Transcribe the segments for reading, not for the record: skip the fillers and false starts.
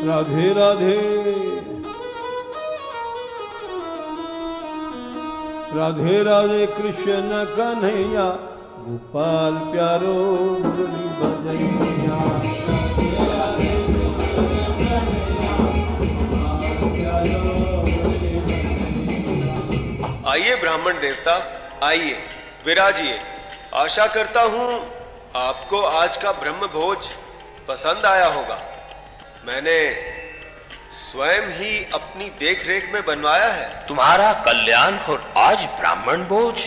राधे राधे राधे राधे कृष्ण कन्हैया गोपाल प्यारो मुरली बजैया। आइए ब्राह्मण देवता, आइए विराजिए। आशा करता हूं आपको आज का ब्रह्म भोज पसंद आया होगा। मैंने स्वयं ही अपनी देखरेख में बनवाया है। तुम्हारा कल्याण और आज ब्राह्मण भोज,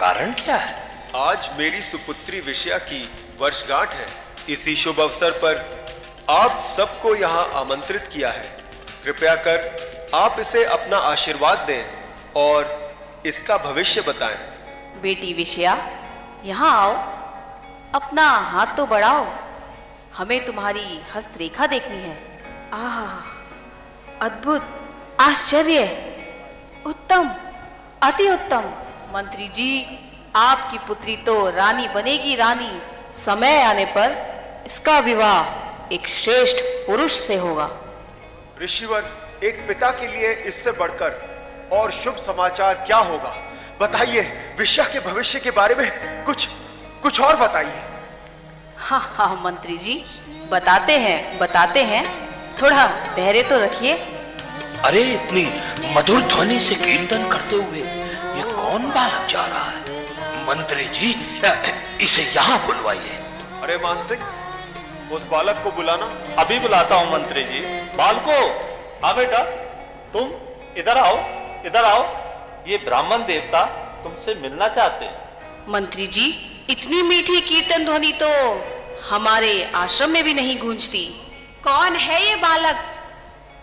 कारण क्या है? आज मेरी सुपुत्री विषया की वर्षगांठ है। इसी शुभ अवसर पर आप सबको यहाँ आमंत्रित किया है। कृपया कर आप इसे अपना आशीर्वाद दें और इसका भविष्य बताएं। बेटी विषया, यहाँ आओ, अपना हाथ तो बढ़ाओ, हमें तुम्हारी हस्तरेखा देखनी है। आहा, अद्भुत, आश्चर्य, उत्तम, अति उत्तम। मंत्री जी, आपकी पुत्री तो रानी बनेगी रानी। समय आने पर इसका विवाह एक श्रेष्ठ पुरुष से होगा। ऋषिवर, एक पिता के लिए इससे बढ़कर और शुभ समाचार क्या होगा? बताइए, विषया के भविष्य के बारे में कुछ और बताइए। हाँ हाँ मंत्री जी, बताते हैं, थोड़ा धैर्य तो रखिए। अरे इतनी मधुर ध्वनि से कीर्तन करते हुए ये कौन बालक जा रहा है? मंत्री जी, इसे यहाँ बुलवाइए। अरे मानसिंह, उस बालक को बुलाना। अभी बुलाता हूँ मंत्री जी। बालको, हाँ बेटा, तुम इधर आओ, ये ब्राह्मण देवता तुमसे मिलना चाहते हैं। मंत्री जी, इतनी मीठी कीर्तन ध्वनि तो हमारे आश्रम में भी नहीं गूंजती। कौन है ये बालक?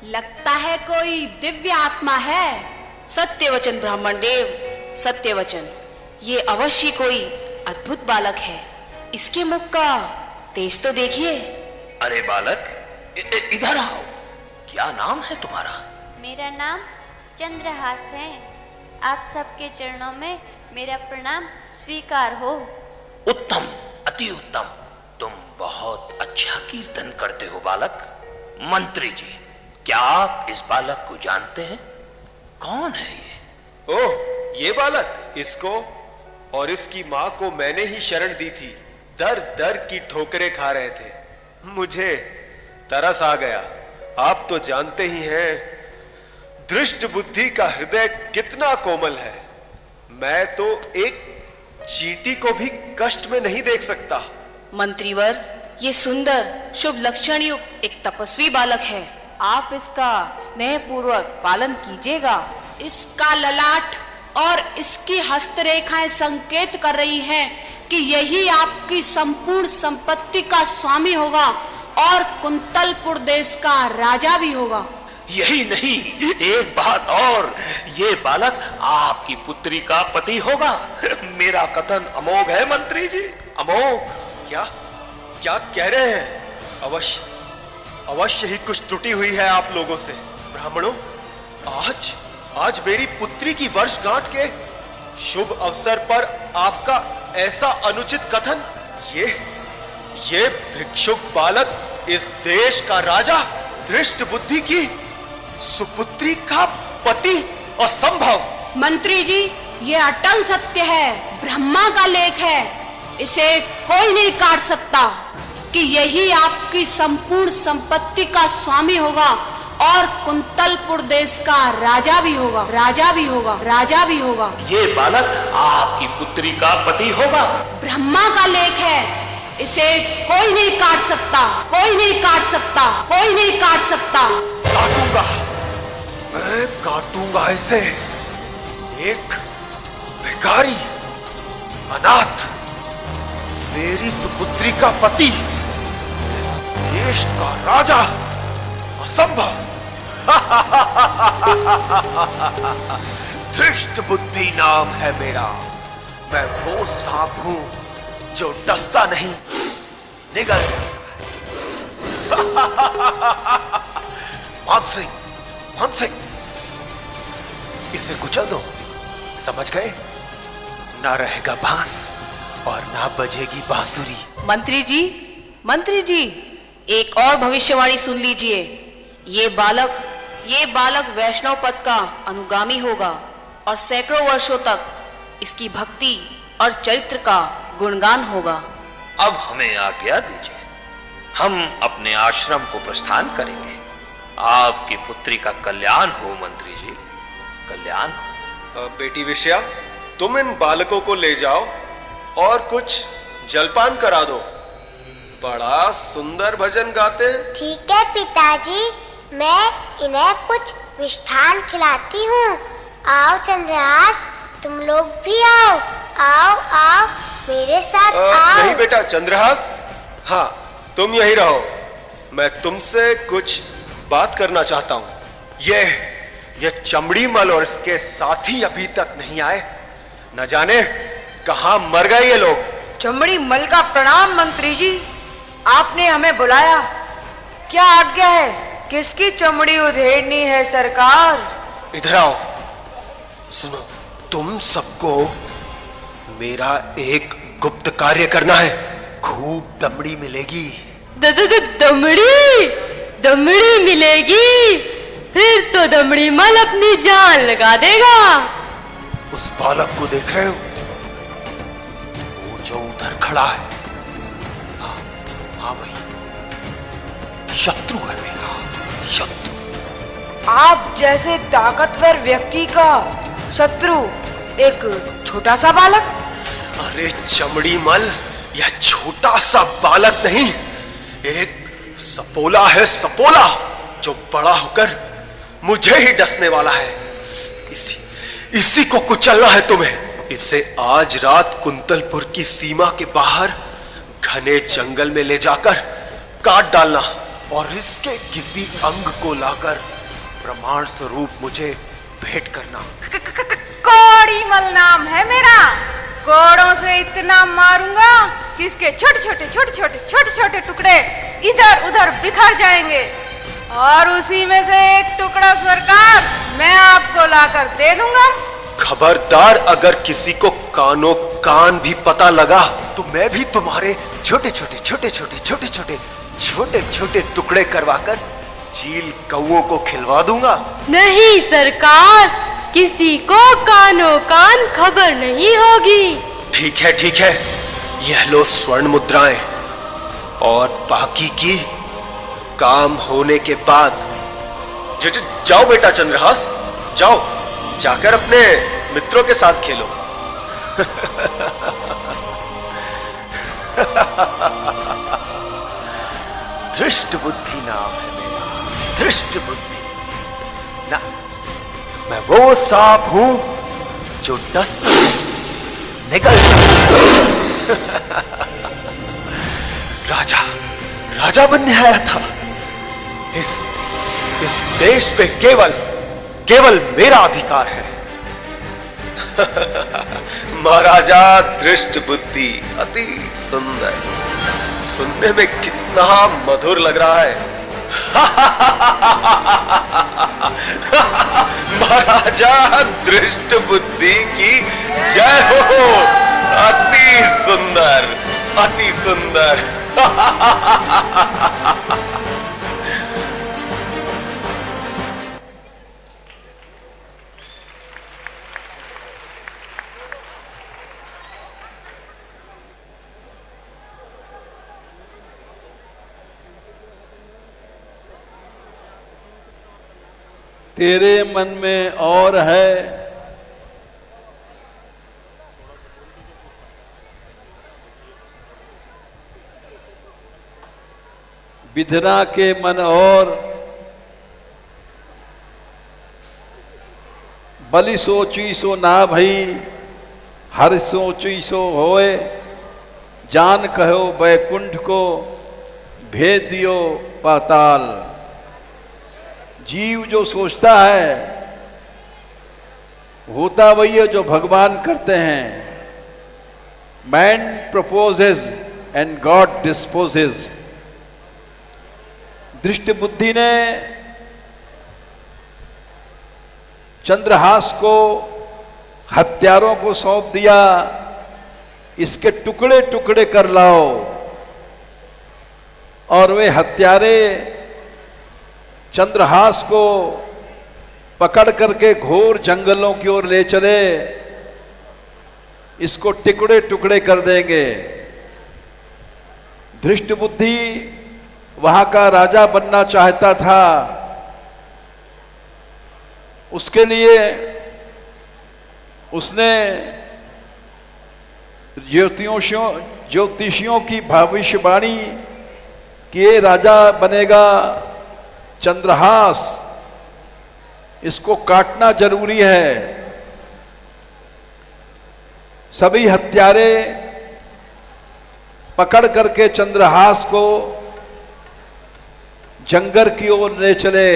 लगता है कोई दिव्य आत्मा है। सत्य वचन ब्राह्मण देव, सत्य वचन। ये अवश्य कोई अद्भुत बालक है। इसके मुख का तेज तो देखिए। अरे बालक, इधर आओ। क्या नाम है तुम्हारा? मेरा नाम चंद्रहास है। आप सबके चरणों में मेरा प्रणाम स्वीकार हो। उत्तम, अति उत्तम। तुम बहुत अच्छा कीर्तन करते हो बालक। मंत्री जी, क्या आप इस बालक को जानते हैं? कौन है ये? ओह, ये बालक, इसको और इसकी माँ को मैंने ही शरण दी थी। दर दर की ठोकरें खा रहे थे। मुझे तरस आ गया। आप तो जानते ही हैं दृष्ट बुद्धि का हृदय कितना कोमल है। मैं तो एक चींटी को भी कष्ट में नहीं देख सकता। मंत्रीवर, ये सुंदर शुभ लक्षण युक्त एक तपस्वी बालक है। आप इसका स्नेह पूर्वक पालन कीजिएगा। इसका ललाट और इसकी हस्तरेखाएं संकेत कर रही हैं कि यही आपकी संपूर्ण संपत्ति का स्वामी होगा और कुंतलपुर देश का राजा भी होगा। यही नहीं, एक बात और, ये बालक आपकी पुत्री का पति होगा। मेरा कथन अमोघ है मंत्री जी, अमोघ। क्या कह रहे हैं? अवश्य ही कुछ त्रुटि हुई है आप लोगों से। ब्राह्मणों, आज मेरी पुत्री की वर्षगांठ के शुभ अवसर पर आपका ऐसा अनुचित कथन। ये भिक्षुक बालक इस देश का राजा, दृष्ट बुद्धि की सुपुत्री का पति, असंभव। मंत्री जी, ये अटल सत्य है, ब्रह्मा का लेख है। इसे कोई नहीं काट सकता कि यही आपकी संपूर्ण संपत्ति का स्वामी होगा और कुंतलपुर देश का राजा भी होगा। ये बालक आपकी पुत्री का पति होगा। ब्रह्मा का लेख है, इसे कोई नहीं काट सकता। काटूंगा, मैं काटूंगा इसे। एक भिखारी, अनाथ, मेरी सुपुत्री का पति, इस देश का राजा, असंभव। दृष्ट बुद्धि नाम है मेरा। मैं वो सांप हूं जो डसता नहीं, निगल मानसिंह, इसे कुचल दो। समझ गए? ना रहेगा बांस और ना बजेगी बांसुरी। मंत्री जी, एक और भविष्यवाणी सुन लीजिए। ये बालक वैष्णव पद का अनुगामी होगा और सैकड़ों वर्षों तक इसकी भक्ति और चरित्र का गुणगान होगा। अब हमें आज्ञा दीजिए, हम अपने आश्रम को प्रस्थान करेंगे। आपकी पुत्री का कल्याण हो मंत्री जी, कल्याण हो। बेटी विषया, तुम इन बालकों को ले जाओ और कुछ जलपान करा दो। बड़ा सुंदर भजन गाते हैं। ठीक है पिताजी, मैं इन्हें कुछ मिष्ठान खिलाती हूँ। आओ चंद्रहास, तुम लोग भी आओ। आओ आओ मेरे साथ आओ। नहीं बेटा चंद्रहास, हाँ तुम यहीं रहो, मैं तुमसे कुछ बात करना चाहता हूँ। ये चमड़ी मल और इसके साथी अभी तक नहीं आए, न जाने कहाँ मर गए ये लोग। चमड़ी मल का प्रणाम मंत्री जी, आपने हमें बुलाया, क्या आज्ञा है? किसकी चमड़ी उधेड़नी है सरकार? इधर आओ, सुनो, तुम सबको मेरा एक गुप्त कार्य करना है। खूब दमड़ी मिलेगी। दमड़ी मिलेगी? फिर तो दमड़ी मल अपनी जान लगा देगा। उस बालक को देख रहे हो, वो जो उधर खड़ा है, हाँ भाई, शत्रु है मेरा, शत्रु। आप जैसे ताकतवर व्यक्ति का शत्रु एक छोटा सा बालक? अरे चमड़ी मल, यह छोटा सा बालक नहीं, एक सपोला है, सपोला, जो बड़ा होकर मुझे ही डसने वाला है। इसी को कुचलना है तुम्हें। इसे आज रात कुंतलपुर की सीमा के बाहर घने जंगल में ले जाकर काट डालना और इसके किसी अंग को लाकर प्रमाण स्वरूप मुझे भेंट करना। कोड़ी मल नाम है मेरा। कोड़ों से इतना मारूंगा कि इसके छोटे छोटे टुकड़े इधर उधर बिखर जाएंगे और उसी में से एक टुकड़ा सरकार मैं आपको लाकर दे दूंगा। खबरदार, अगर किसी को कानों कान भी पता लगा तो मैं भी तुम्हारे छोटे छोटे टुकड़े करवाकर चील कौओं को खिलवा दूंगा। नहीं सरकार, किसी को कानों कान खबर नहीं होगी। ठीक है, यह लो स्वर्ण मुद्राएं, और बाकी की काम होने के बाद जाओ बेटा चंद्रहास, जाओ, जाकर अपने मित्रों के साथ खेलो। धृष्ट बुद्धि नाम है मेरा, धृष्ट बुद्धि ना। मैं वो सांप हूं जो 10 निकल राजा बनने आया था। इस देश पे केवल मेरा अधिकार है। महाराजा दृष्ट बुद्धि, अति सुंदर, सुनने में कितना मधुर लग रहा है। महाराजा दृष्ट बुद्धि की जय हो। अति सुंदर, अति सुंदर। तेरे मन में और है, विधना के मन और, बलि सोची सो ना भई, हर सोची सो होए, जान कहो बैकुंठ को, भेद दियो पाताल। जीव जो सोचता है होता वही है जो भगवान करते हैं। Man proposes and God disposes. दृष्ट बुद्धि ने चंद्रहास को हत्यारों को सौंप दिया, इसके टुकड़े टुकड़े कर लाओ। और वे हत्यारे चंद्रहास को पकड़ करके घोर जंगलों की ओर ले चले, इसको टुकड़े टुकड़े कर देंगे। धृष्ट बुद्धि वहां का राजा बनना चाहता था, उसके लिए उसने ज्योतिषियों की भविष्यवाणी कि ये राजा बनेगा चंद्रहास, इसको काटना जरूरी है। सभी हत्यारे पकड़ करके चंद्रहास को जंगल की ओर ले चले।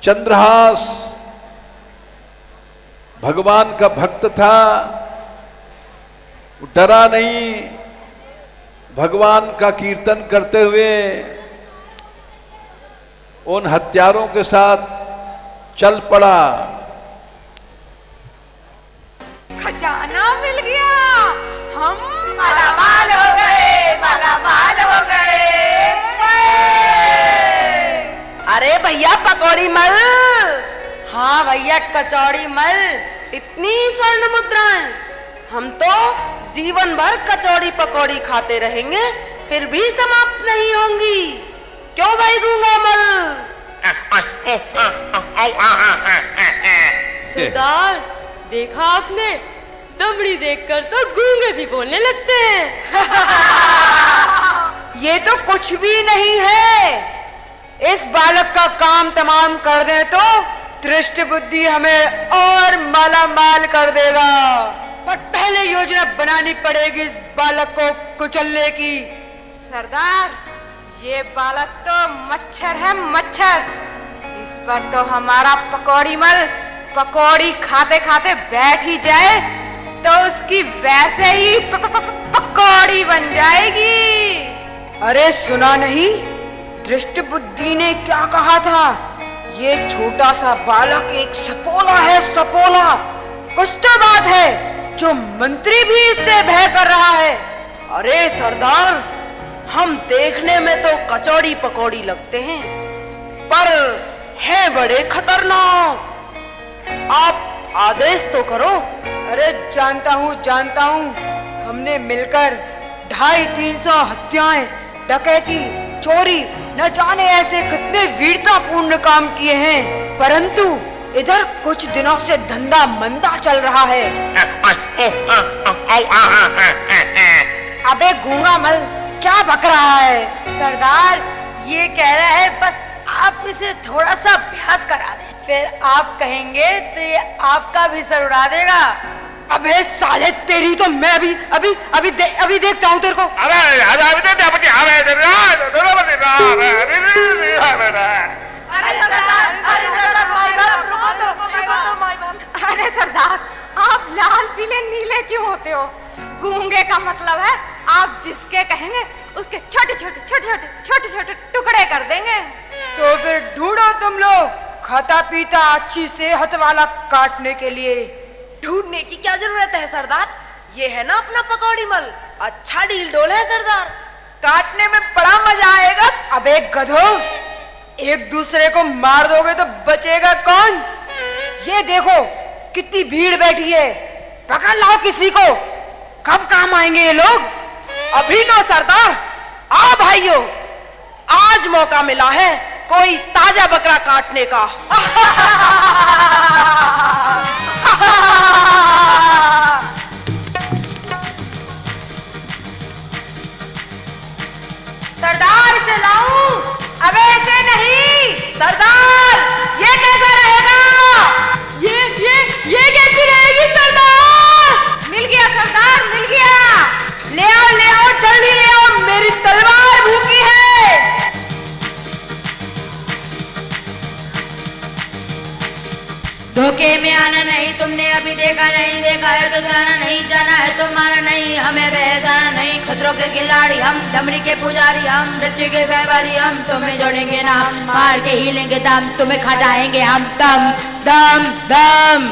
चंद्रहास भगवान का भक्त था, डरा नहीं, भगवान का कीर्तन करते हुए उन हत्यारों के साथ चल पड़ा। खजाना मिल गया, हम मालामाल हो गए, मालामाल हो गए। अरे भैया पकौड़ी मल। हाँ भैया कचौड़ी मल। इतनी स्वर्ण मुद्राएं, हम तो जीवन भर कचौड़ी पकौड़ी खाते रहेंगे, फिर भी समाप्त नहीं होंगी। क्यों भाई गूंगा मल? सरदार, देखा आपने, दमड़ी देखकर तो गूंगे भी बोलने लगते हैं। ये तो कुछ भी नहीं है। इस बालक का काम तमाम कर दे तो दृष्ट बुद्धि हमें और मालामाल कर देगा, पर पहले योजना बनानी पड़ेगी इस बालक को कुचलने की। सरदार, ये बालक तो मच्छर है, मच्छर। इस पर तो हमारा पकौड़ी मल पकौड़ी खाते खाते बैठ ही जाए तो उसकी वैसे ही पकौड़ी बन जाएगी। अरे सुना नहीं, दृष्ट बुद्धि ने क्या कहा था? ये छोटा सा बालक एक सपोला है, सपोला। कुछ तो बात है जो मंत्री भी इससे भय कर रहा है। अरे सरदार, हम देखने में तो कचौड़ी पकौड़ी लगते हैं, पर हैं बड़े खतरनाक। आप आदेश तो करो। अरे जानता हूँ, हमने मिलकर 250-300 हत्याएं, डकैती, चोरी, न जाने ऐसे कितने वीरतापूर्ण काम किए हैं, परंतु इधर कुछ दिनों से धंधा मंदा चल रहा है। अबे गूंगा मल, क्या बक रहा है? सरदार, ये कह रहा है बस आप इसे थोड़ा सा अभ्यास करा दें, फिर आप कहेंगे तो ये आपका भी सर उड़ा देगा। अबे साले, तेरी तो मैं अभी देखता हूँ तेरे को। अरे सरदार, आप लाल पीले नीले क्यों होते हो? गूंगे का मतलब है आप जिसके कहेंगे उसके छोटे छोटे टुकड़े कर देंगे। तो फिर ढूंढो तुम लोग खाता पीता अच्छी सेहत वाला काटने के लिए। ढूंढने की क्या जरूरत है सरदार? ये है ना अपना पकौड़ी मल, अच्छा डील डोल है सरदार, काटने में बड़ा मजा आएगा। अबे गधो, एक दूसरे को मार दोगे तो बचेगा कौन? ये देखो कितनी भीड़ बैठी है, पकड़ लाओ किसी को। कब काम आएंगे ये लोग? अभी लो सरदार। आओ भाइयों, आज मौका मिला है कोई ताजा बकरा काटने का। सरदार, इसे लाऊं? अबे इसे नहीं सरदार, ये कैसा रहेगा? ये कैसी रहेगी सरदार? मिल गया सरदार, मिल गया। ले आओ जल्दी ले आओ, मेरी तलवार भूखी है। धोखे में आना नहीं, तुमने अभी देखा नहीं, देखा है तो जाना नहीं, जाना है तो माना नहीं, हमें पहचाना नहीं। खतरों के खिलाड़ी हम, डमरी के पुजारी हम, मृत्यु के व्यापारी हम, तुम्हें जोड़ेंगे ना हम, मार के ही लेंगे दम, तुम्हें खा जाएंगे हम दम दम दम।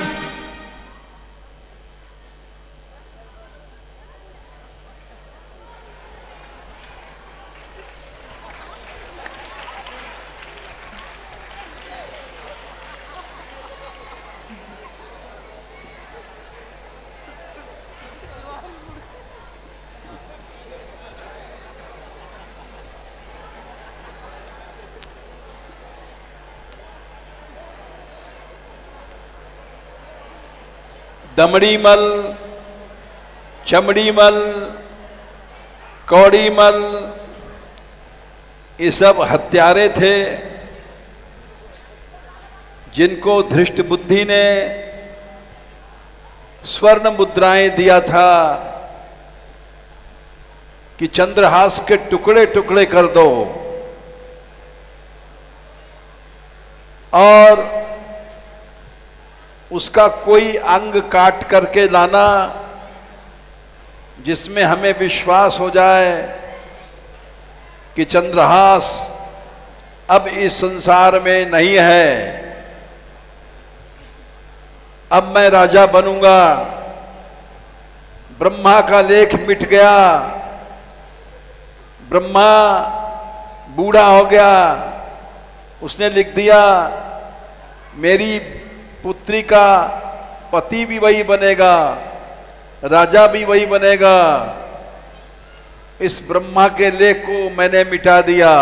दमड़ीमल, चमड़ीमल, कौड़ीमल, ये सब हत्यारे थे जिनको धृष्ट बुद्धि ने स्वर्ण मुद्राएं दिया था कि चंद्रहास के टुकड़े टुकड़े कर दो और उसका कोई अंग काट करके लाना जिसमें हमें विश्वास हो जाए कि चंद्रहास अब इस संसार में नहीं है, अब मैं राजा बनूंगा। ब्रह्मा का लेख मिट गया, ब्रह्मा बूढ़ा हो गया, उसने लिख दिया मेरी पुत्री का पति भी वही बनेगा, राजा भी वही बनेगा। इस ब्रह्मा के लेख को मैंने मिटा दिया।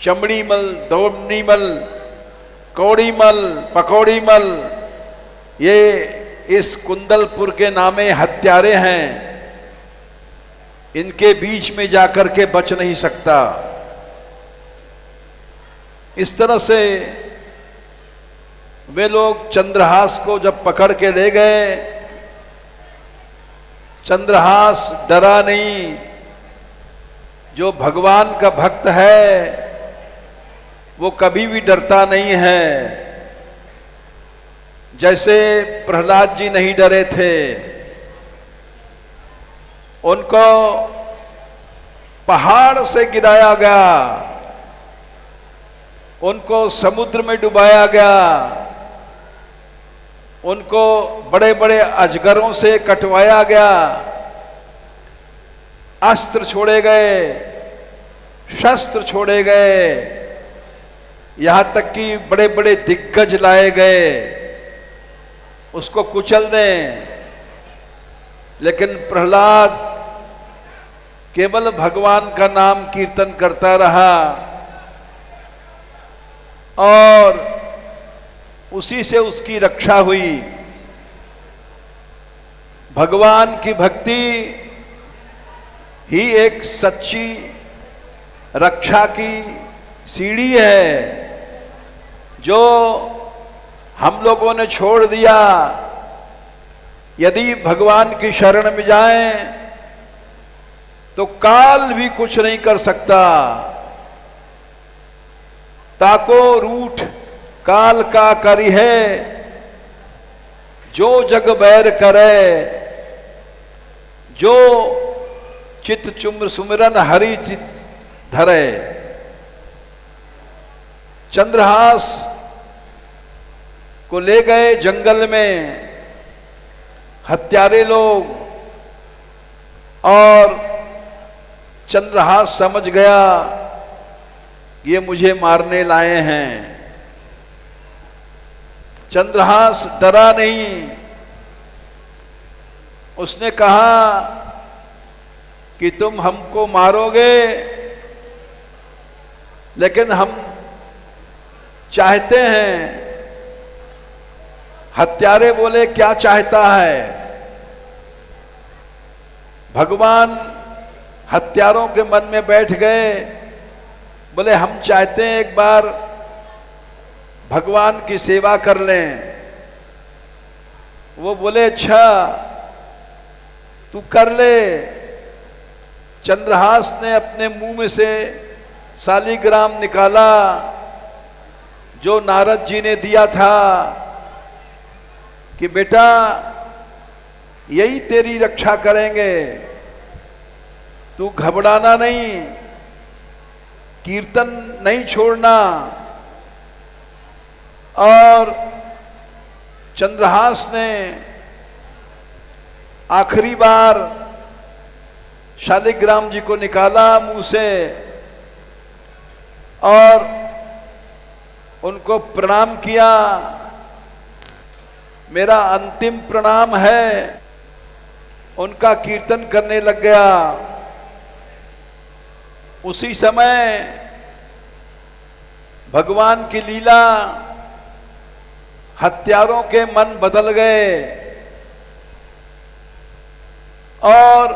चमड़ीमल, दौड़नीमल, कौड़ीमल, पकौड़ीमल, ये इस कुंदलपुर के नामे हत्यारे हैं, इनके बीच में जाकर के बच नहीं सकता। इस तरह से वे लोग चंद्रहास को जब पकड़ के ले गए, चंद्रहास डरा नहीं। जो भगवान का भक्त है वो कभी भी डरता नहीं है। जैसे प्रहलाद जी नहीं डरे थे, उनको पहाड़ से गिराया गया, उनको समुद्र में डुबाया गया, उनको बड़े बड़े अजगरों से कटवाया गया, अस्त्र छोड़े गए, शस्त्र छोड़े गए, यहां तक कि बड़े बड़े दिग्गज लाए गए उसको कुचल दें। लेकिन प्रहलाद केवल भगवान का नाम कीर्तन करता रहा और उसी से उसकी रक्षा हुई। भगवान की भक्ति ही एक सच्ची रक्षा की सीढ़ी है। जो हम लोगों ने छोड़ दिया, यदि भगवान की शरण में जाएं तो काल भी कुछ नहीं कर सकता। ताको रूठ काल का करी है, जो जग बैर करे, जो चित चुम्र सुमिरन हरि चित धरे। चंद्रहास को ले गए जंगल में हत्यारे लोग और चंद्रहास समझ गया ये मुझे मारने लाए हैं। चंद्रहास डरा नहीं, उसने कहा कि तुम हमको मारोगे, लेकिन हम चाहते हैं। हत्यारे बोले क्या चाहता है? भगवान हत्यारों के मन में बैठ गए, बोले हम चाहते हैं एक बार भगवान की सेवा कर लें। वो बोले अच्छा तू कर ले। चंद्रहास ने अपने मुंह में से शालिग्राम निकाला जो नारद जी ने दिया था कि बेटा यही तेरी रक्षा करेंगे, तू घबराना नहीं, कीर्तन नहीं छोड़ना। और चंद्रहास ने आखिरी बार शालिग्राम जी को निकाला मुंह से और उनको प्रणाम किया। मेरा अंतिम प्रणाम है। उनका कीर्तन करने लग गया। उसी समय भगवान की लीला हत्यारों के मन बदल गए और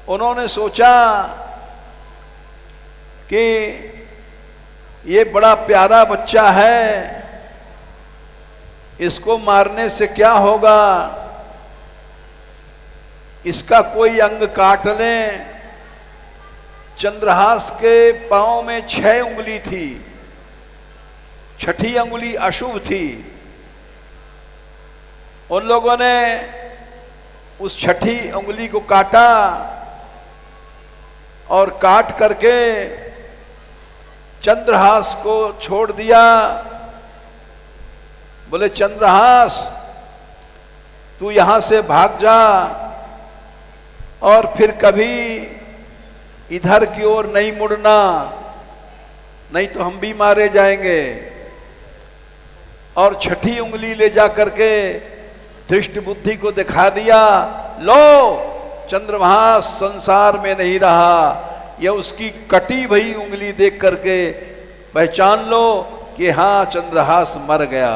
उन्होंने सोचा कि ये बड़ा प्यारा बच्चा है, इसको मारने से क्या होगा, इसका कोई अंग काट लें। चंद्रहास के पांव में 6 उंगली थी, 6ठी उंगली अशुभ थी। उन लोगों ने उस 6ठी उंगली को काटा और काट करके चंद्रहास को छोड़ दिया। बोले चंद्रहास तू यहां से भाग जा और फिर कभी इधर की ओर नहीं मुड़ना, नहीं तो हम भी मारे जाएंगे। और 6ठी उंगली ले जा करके धृष्ट बुद्धि को दिखा दिया, लो चंद्रहास संसार में नहीं रहा। यह उसकी कटी भई उंगली देख करके पहचान लो कि हां चंद्रहास मर गया।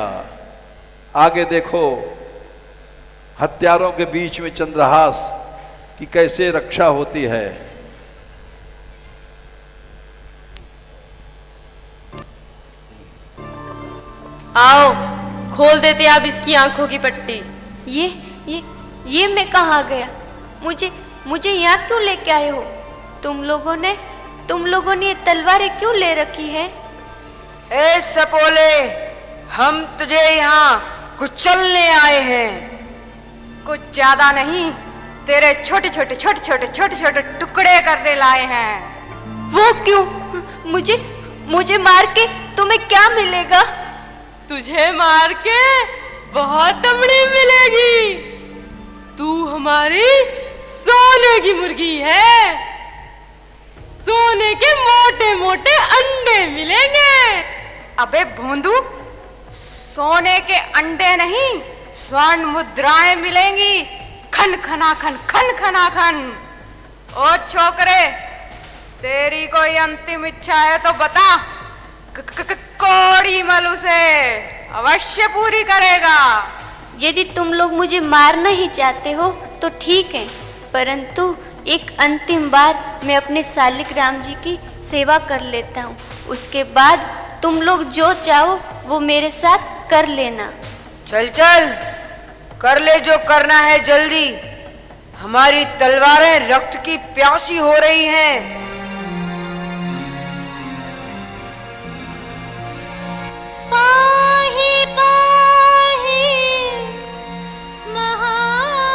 आगे देखो हत्यारों के बीच में चंद्रहास की कैसे रक्षा होती है। आओ खोल देते आप इसकी आंखों की पट्टी। ये मैं कहाँ गया? मुझे यहाँ क्यों लेके आए हो? तुम लोगों ने ये तलवारें क्यों ले रखी है? ए सपोले, हम तुझे यहाँ कुचलने आए हैं। कुछ ज्यादा नहीं, तेरे छोटे छोटे टुकड़े करने लाए हैं। वो क्यों? मुझे मार के तुम्हें क्या मिलेगा? तुझे मार के बहुत दमड़ी मिलेगी। तू हमारी सोने की मुर्गी है, सोने के मोटे मोटे अंडे मिलेंगे। अबे भोंदू, सोने के अंडे नहीं, स्वर्ण मुद्राएं मिलेंगी। खन खना खन। ओ छोकरे, तेरी कोई अंतिम इच्छा है तो बता, कोड़ी मल उसे अवश्य पूरी करेगा। यदि तुम लोग मुझे मारना ही चाहते हो तो ठीक है, परंतु एक अंतिम बार मैं अपने शालिग्राम जी की सेवा कर लेता हूँ। उसके बाद तुम लोग जो चाहो वो मेरे साथ कर लेना। चल कर ले जो करना है जल्दी। हमारी तलवारें रक्त की प्यासी हो रही हैं। पाही पाही महायोगिन,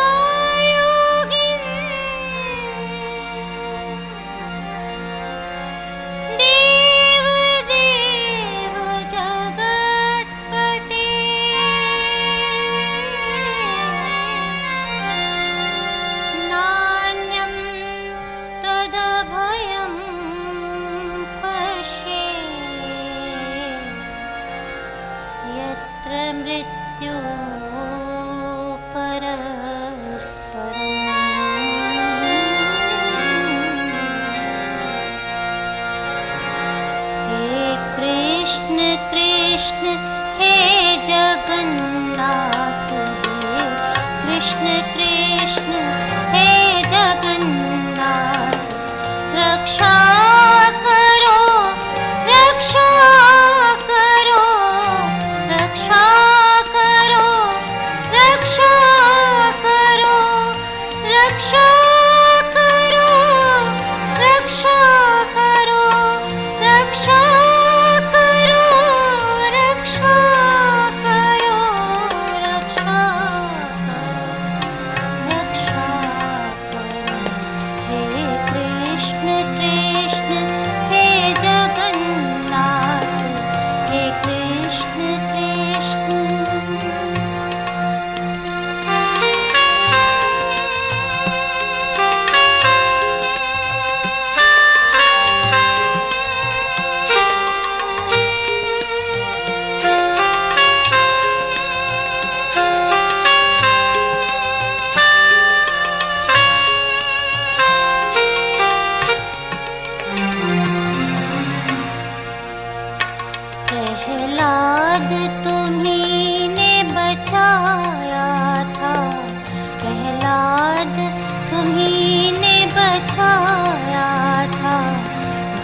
देव देव जगत्पते, नान्यं तदभयं पश्ये, यत्र मृत्यु परस्परम्। हे कृष्ण कृष्ण हे जगन्नाथ, हे कृष्ण कृष्ण हे जगन्नाथ, रक्षा करो रक्षा करो रक्षा करो रक्षा करो रक्षा करो रक्षा करो रक्षा करो रक्षा करो रक्षा करो रक्षा करो। हे कृष्ण कृष्ण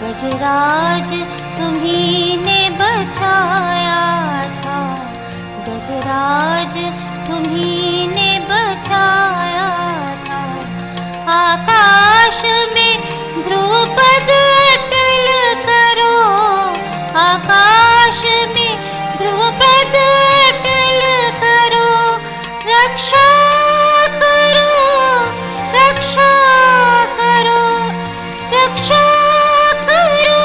गजराज तुम्ही ने बचाया था, गजराज तुम्ही ने बचाया था। आकाश में ध्रुपद अटल करो, आकाश में ध्रुपद अटल करो, रक्षा करो, रक्षा करो, रक्षा करो,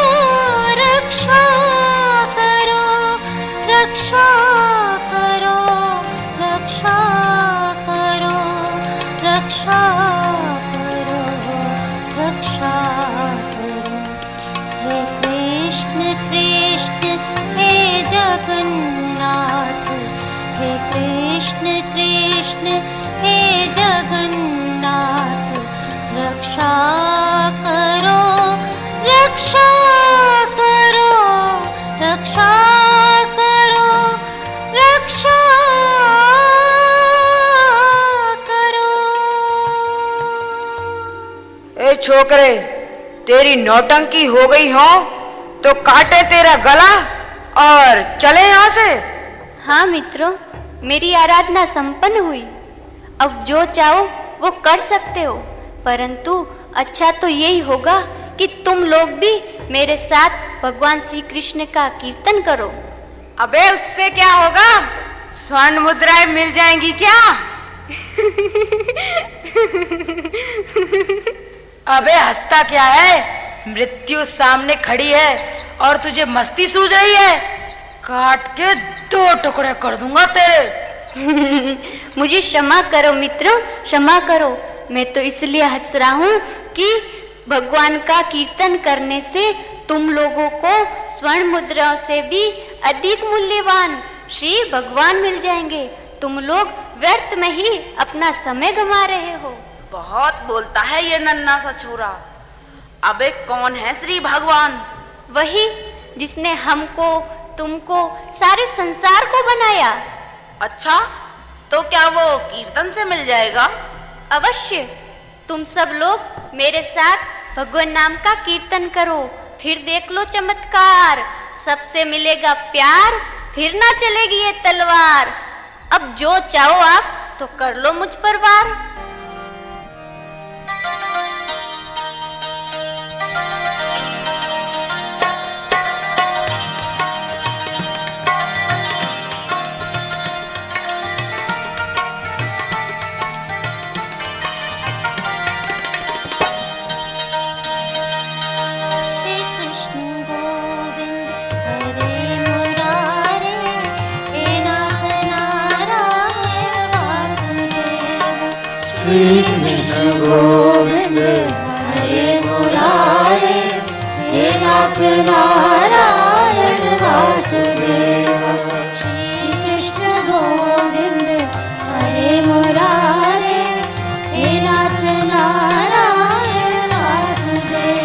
रक्षा करो, रक्षा करो, रक्षा करो, रक्षा करो, रक्षा करो। हे कृष्ण कृष्ण हे जगन्नाथ, हे कृष्ण कृष्ण हे जगन्नाथ, रक्षा करो, रक्षा करो, रक्षा करो, रक्षा करो। ए छोकरे, तेरी नौटंकी हो गई हो तो काटे तेरा गला और चले यहाँ से। हाँ मित्रों, मेरी आराधना संपन्न हुई। अब जो चाहो वो कर सकते हो, परंतु अच्छा तो यही होगा कि तुम लोग भी मेरे साथ भगवान श्री कृष्ण का कीर्तन करो। अबे उससे क्या होगा? स्वर्ण मुद्राएं मिल जाएंगी क्या? अबे हंसता क्या है? मृत्यु सामने खड़ी है और तुझे मस्ती सूझ रही है। काट के 2 टुकड़े कर दूंगा तेरे। मुझे क्षमा करो मित्रों, क्षमा करो। मैं तो इसलिए हंस रहा हूँ कि भगवान का कीर्तन करने से तुम लोगों को स्वर्ण मुद्राओं से भी अधिक मूल्यवान श्री भगवान मिल जाएंगे। तुम लोग व्यर्थ में ही अपना समय गंवा रहे हो। बहुत बोलता है ये नन्हा सा छोरा। अबे कौन है श्री भगवान? वही जिसने हमको, तुमको, सारे संसार को बनाया। अच्छा, तो क्या वो कीर्तन से मिल जाएगा? अवश्य। तुम सब लोग मेरे साथ भगवान नाम का कीर्तन करो, फिर देख लो चमत्कार। सबसे मिलेगा प्यार, फिर ना चलेगी ये तलवार। अब जो चाहो आप तो कर लो मुझ पर वार। श्री कृष्ण गोविंद हरे मुरारे, हे नाथ नारायण वासुदेव। श्री कृष्ण गोविंद हरे मुरारे, हे नाथ नारायण वासुदेव। श्री कृष्ण गोविंद हरे मुरारे, हे नाथ नारायण वासुदेव।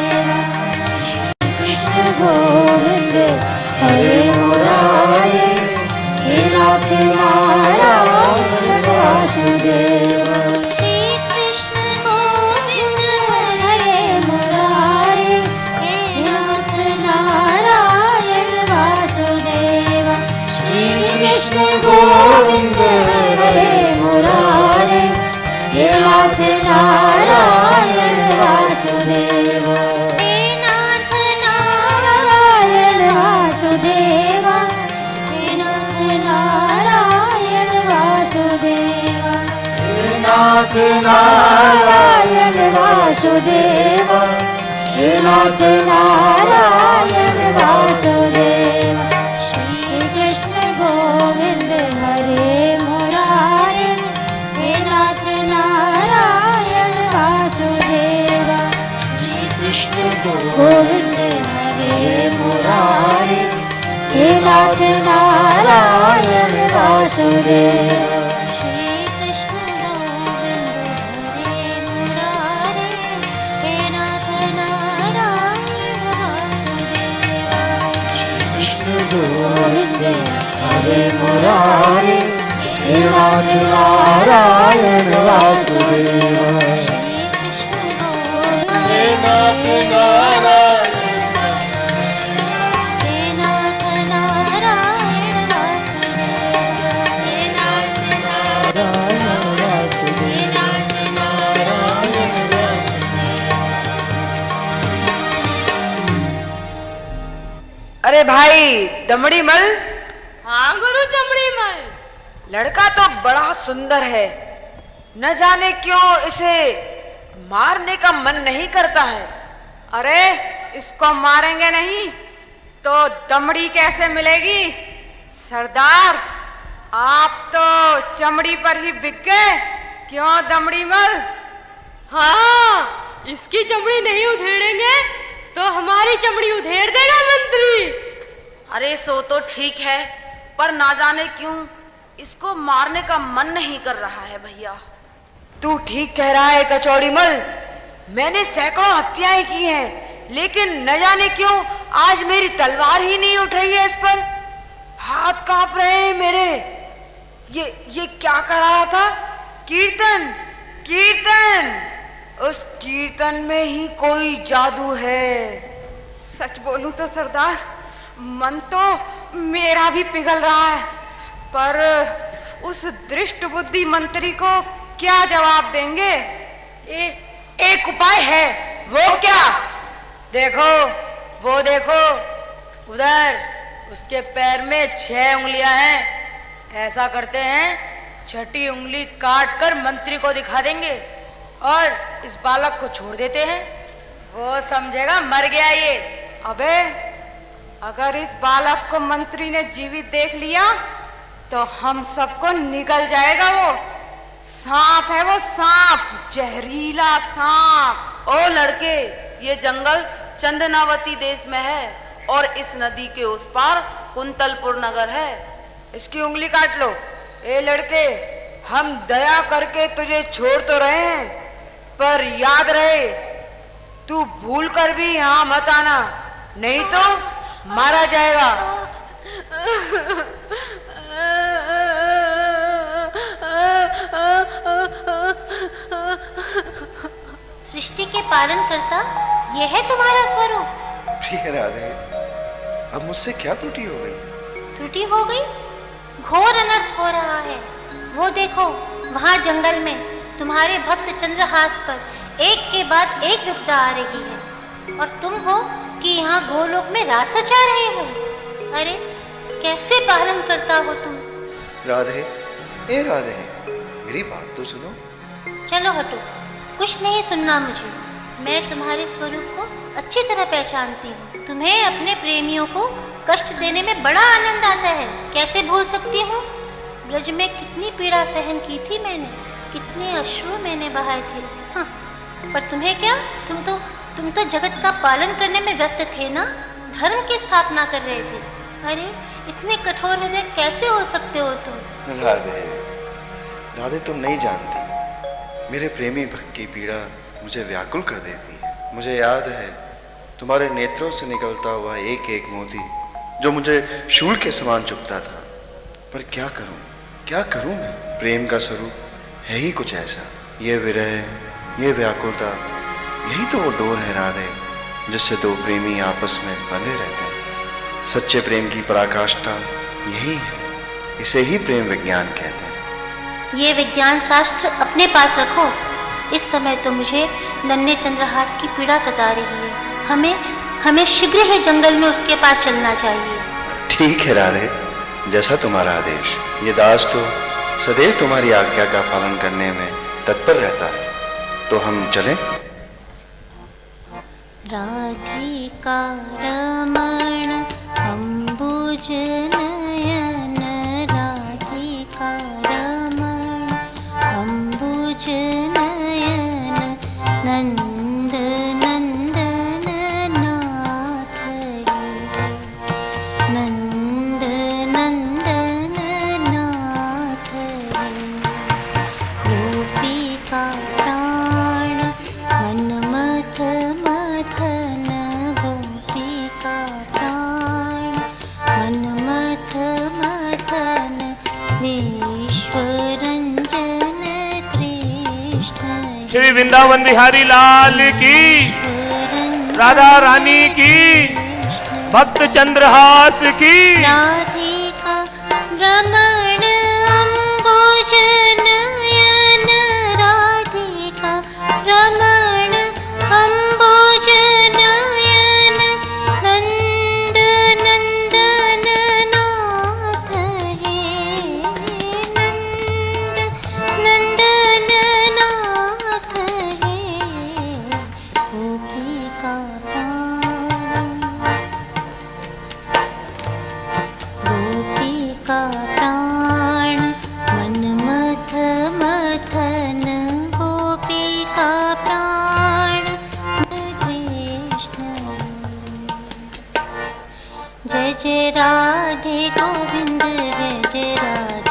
गोविंद हरे मुरारे, हे नाथ नारायण वासुदेव। हे नाथ नारायण वासुदेव, हे नाथ नारायण वासुदेव। हे नाथ नारायण वासुदेव, हे नाथ नारायण वासुदेव। श्री कृष्ण गोविंद हरे मुरारे, हे नाथ नारायण वासुदेव। श्री कृष्ण गोविंद हरे मुरारे, हे नाथ नारायण वासुदेव। श्री कृष्ण गोविंद हरे मुरारे, हे नाथ नारायण वासुदेव। श्री कृष्ण गोविंद हरे मुरारे, हे नाथ नारायण वासुदेव। श्री कृष्ण गोविंद हे नाथ नारायण अरे भाई दमड़ी मल। हाँ गुरु चमड़ी मल। लड़का तो बड़ा सुंदर है, न जाने क्यों इसे मारने का मन नहीं करता है। अरे इसको मारेंगे नहीं तो दमड़ी कैसे मिलेगी? सरदार आप तो चमड़ी पर ही बिक गए, क्यों दमड़ी मल? हाँ, इसकी चमड़ी नहीं उधेड़ेंगे तो हमारी चमड़ी उधेड़ देगा मंत्री। अरे सो तो ठीक है, पर ना जाने क्यों इसको मारने का मन नहीं कर रहा है भैया। तू ठीक कह रहा है कचौड़ी मल, मैंने सैकड़ों हत्याएं की हैं, लेकिन न जाने क्यों आज मेरी तलवार ही नहीं उठ रही है इस पर। हाथ कांप रहे हैं मेरे। ये क्या कर रहा था? कीर्तन, कीर्तन। उस कीर्तन में ही कोई जादू है। सच बोलूं तो सरदार, मन तो मेरा भी पिघल रहा है, पर उस दृष्ट बुद्धि मंत्री को क्या जवाब देंगे? एक उपाय है। वो क्या? देखो, वो देखो उधर, उसके पैर में 6 उंगलियां हैं। ऐसा करते हैं, छठी उंगली काट कर मंत्री को दिखा देंगे और इस बालक को छोड़ देते हैं। वो समझेगा मर गया ये। अबे अगर इस बालक को मंत्री ने जीवित देख लिया तो हम सबको निगल जाएगा। वो सांप है, वो सांप, जहरीला सांप। ओ लड़के, ये जंगल चंदनावती देश में है और इस नदी के उस पार कुंतलपुर नगर है। इसकी उंगली काट लो। ए लड़के, हम दया करके तुझे छोड़ तो रहे हैं, पर याद रहे तू भूल कर भी यहाँ मत आना, नहीं तो मारा जाएगा। सृष्टि के पालन करता यह है तुम्हारा स्वरूप? प्रिय राधे, अब मुझसे क्या त्रुटि हो गई? त्रुटि हो गई? घोर अनर्थ हो रहा है। वो देखो, वहाँ जंगल में तुम्हारे भक्त चंद्रहास पर एक के बाद एक विपदा आ रही है, और तुम हो कि यहाँ गोलोक में रास रचा रहे हो। अरे कैसे पालन करता हो तुम? राधे, ए राधे, मेरी बात तो सुनो। चलो हटो, कुछ नहीं सुनना मुझे। मैं तुम्हारे स्वरूप को अच्छी तरह पहचानती हूँ। तुम्हें अपने प्रेमियों को कष्ट देने में बड़ा आनंद आता है। कैसे भूल सकती हूँ? ब्रज में कितनी पीड़ा सहन की थी मैंने, कितने अश्रु मैंने बहाए थे। हाँ, पर तुम्हें क्या? तुम तो जगत का पालन करने में व्यस्त थे ना, धर्म की स्थापना कर रहे थे। अरे इतने कठोर हृदय कैसे हो सकते हो तुम? राधे, राधे तुम नहीं जानती, मेरे प्रेमी भक्त की पीड़ा मुझे व्याकुल कर देती है। मुझे याद है तुम्हारे नेत्रों से निकलता हुआ एक एक मोती जो मुझे शूल के समान चुभता था। पर क्या करूं मैं? प्रेम का स्वरूप है ही कुछ ऐसा। ये विरह, ये व्याकुलता, यही तो वो डोर है राधे, जिससे दो प्रेमी आपस में बंधे रहते हैं। सच्चे प्रेम की पराकाष्ठा यही है। इसे ही प्रेम विज्ञान कहते हैं। ये विज्ञान शास्त्र अपने पास रखो। इस समय तो मुझे नन्हे चंद्रहास की पीड़ा सता रही है। हमें शीघ्र ही जंगल में उसके पास चलना चाहिए। ठीक है राधे, जैसा तुम्हारा आदेश। ये दास तो सदैव तुम्हारी आज्ञा का पालन करने में तत्पर रहता है, तो हम चलें? राधिका रमण अंबुज नयन, राधिका रमण अंबुज नयन, नंद नंदन नाथ रे, नंद नंदन नाथ रे। गोपिका प्राण मन्मथ मथन, गोपिका प्राण मन्मथ मथन, विश्वरंजन कृष्ण। श्री वृंदावन बिहारी लाल की, राधा रानी की, भक्त चंद्रहास की। राधिका रमण अंबुज नयन, राधिका रमण अंबुज नयन, नंद नंदन का प्राण, मन मथ मथन गोपी का प्राण कृष्ण। जय जय राधे गोविंद, जय जय राधे